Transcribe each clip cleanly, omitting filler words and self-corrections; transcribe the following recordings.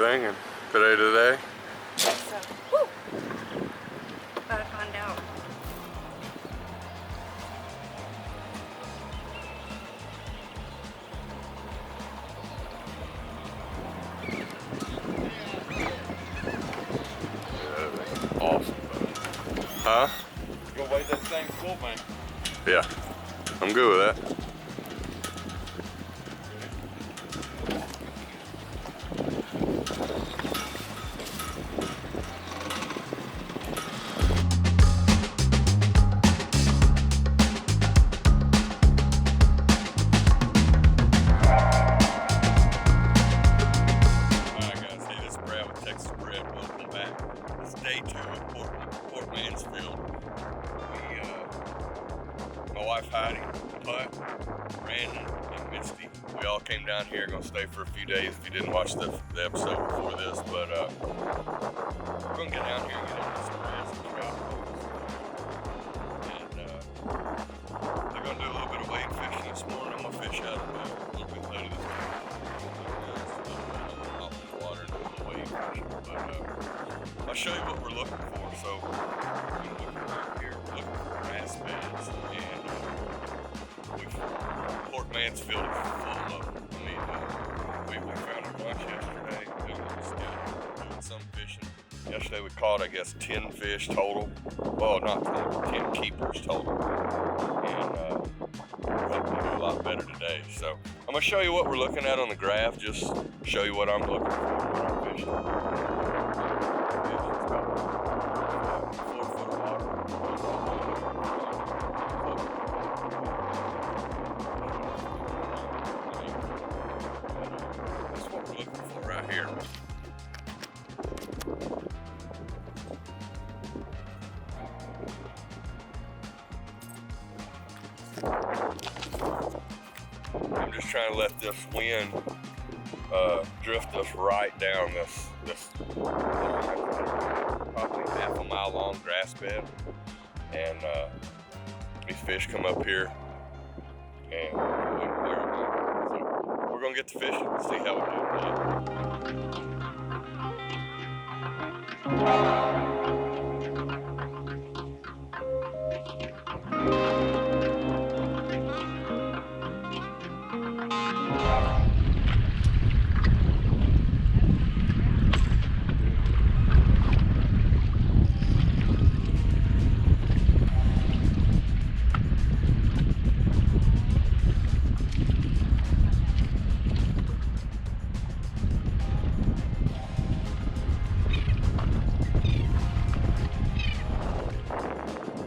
everything, and today. So, woo! About to find out. Yeah, awesome. Huh? Go wait that thing full, man. Yeah, I'm good with that. Day 2 of Port Mansfield. My wife Heidi, Putt, Brandon, and Misty, we all came down here. Gonna stay for a few days if you didn't watch the episode before this, but we're gonna get down here and get into some reds and trout. And they're gonna do a little bit of wade fishing this morning. I'm gonna fish out a little bit later this morning. Out in the water and do a little wade fishing, but I'll show you what we're looking for. So, we're looking around here, we're looking for grass beds, and Port Mansfield is full of them. I mean, we found a bunch yesterday, doing some fishing. Yesterday we caught, I guess, 10 fish total. Well, not total, 10 keepers total. And we're hoping to do a lot better today. So, I'm going to show you what we're looking at on the graph, just show you what I'm looking for when I'm fishing. That's what we're looking for right here. I'm just trying to let this wind drift us right down this probably half a mile long grass bed, and these fish come up here and so we're gonna get to fishing and see how we do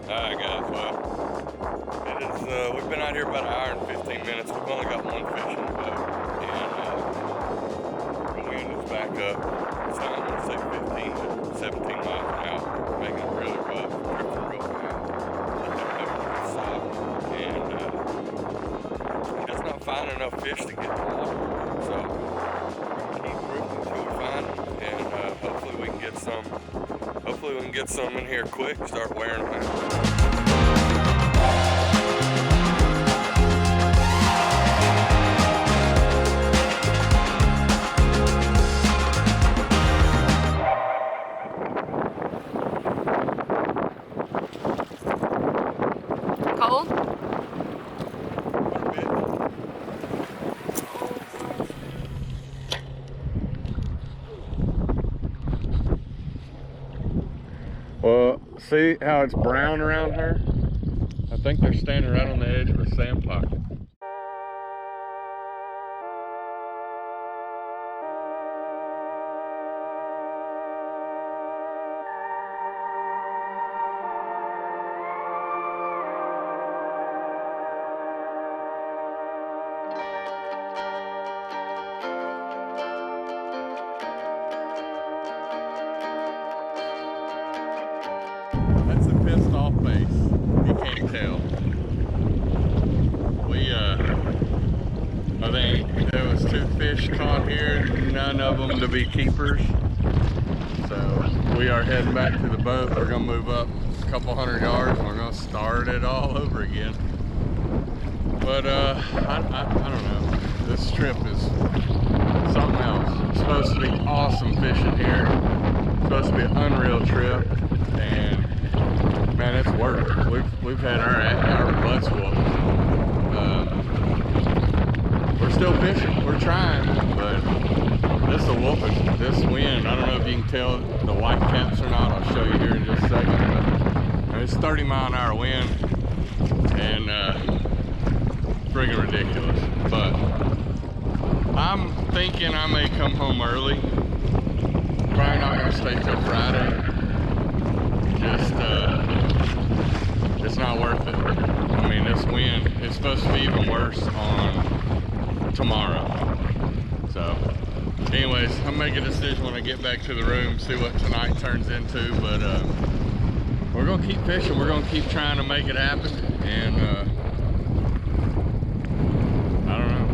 Alright guys, well, it is, we've been out here about an hour and 15 minutes. We've only got one fish in the boat, and the wind is back up. It's I'm going to say 15 to 17 miles an hour, making it really rough, drifting real bad. And just not finding enough fish to get to the water. So we're going to keep drifting until we find them, and hopefully we can get some. Hopefully we can get some in here quick and start wearing them out. Cold? Well, see how it's brown around her? I think they're standing right on the edge of a sand pocket. That's a pissed off face. You can't tell. I think there was 2 fish caught here, none of them to be keepers. So we are heading back to the boat. We're gonna move up a couple hundred yards and we're gonna start it all over again. But I don't know. This trip is something else. It's supposed to be awesome fishing here. It's supposed to be an unreal trip, and man, it's worked. We've had our butts whooped. We're still fishing. We're trying, but this is a whooping. This wind, I don't know if you can tell the white caps or not. I'll show you here in just a second. But it's 30-mile-an-hour wind, and friggin' ridiculous. But I'm thinking I may come home early. Probably not gonna stay till Friday. Just it's not worth it. I mean, this wind is supposed to be even worse on tomorrow. So anyways, I'm making a decision when I get back to the room, see what tonight turns into. But we're gonna keep fishing. We're gonna keep trying to make it happen, and I don't know.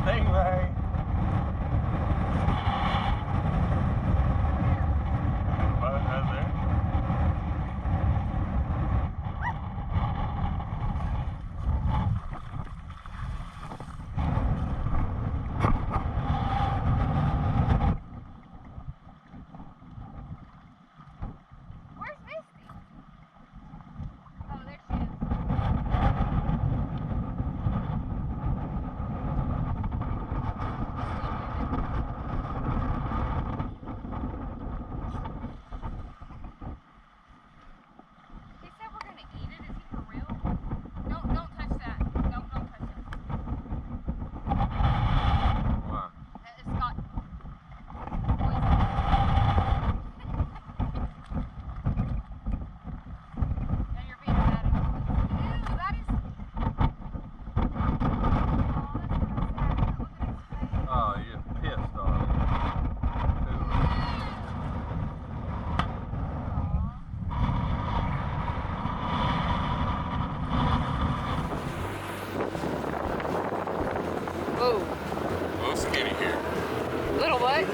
Stingray. Whoa. Little skinny here. Little what?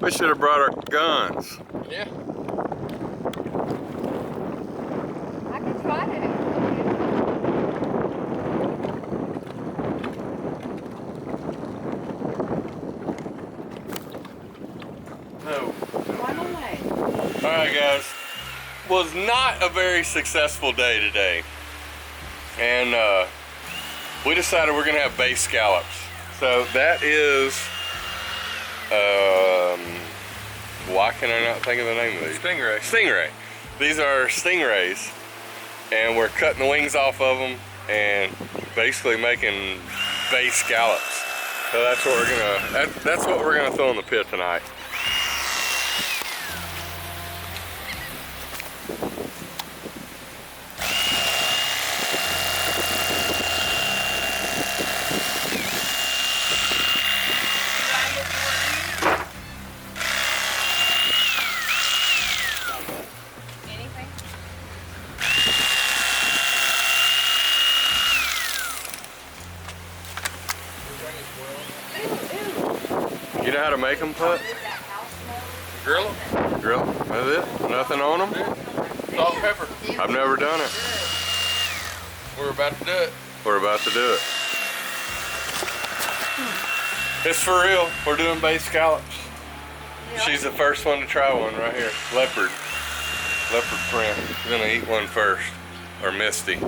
We should have brought our guns. Yeah. I can try it. No. Why not? Alright guys, was not a very successful day today, and we decided we're gonna have base scallops. So that is why can I not think of the name of these? Stingray. Stingray. These are stingrays, and we're cutting the wings off of them and basically making base scallops. So that's what we're gonna throw in the pit tonight. You know how to make them, Put? Grill them. Grill? That's it? Nothing on them? Salt and pepper. I've never done it. We're about to do it. We're about to do it. It's for real. We're doing base scallops. She's the first one to try one right here. Leopard print. We're gonna eat one first. Or Misty.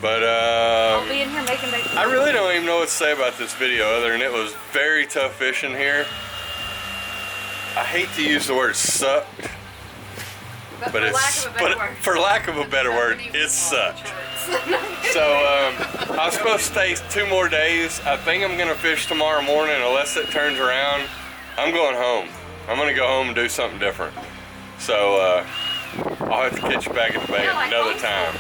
But I'll be in here making bacon. I really don't even know what to say about this video other than it was very tough fishing here. I hate to use the word sucked, but for lack of a better word, it sucked. So I was supposed to stay 2 more days. I think I'm gonna fish tomorrow morning unless it turns around. I'm going home. I'm gonna go home and do something different. So I'll have to catch you back at the bay another time.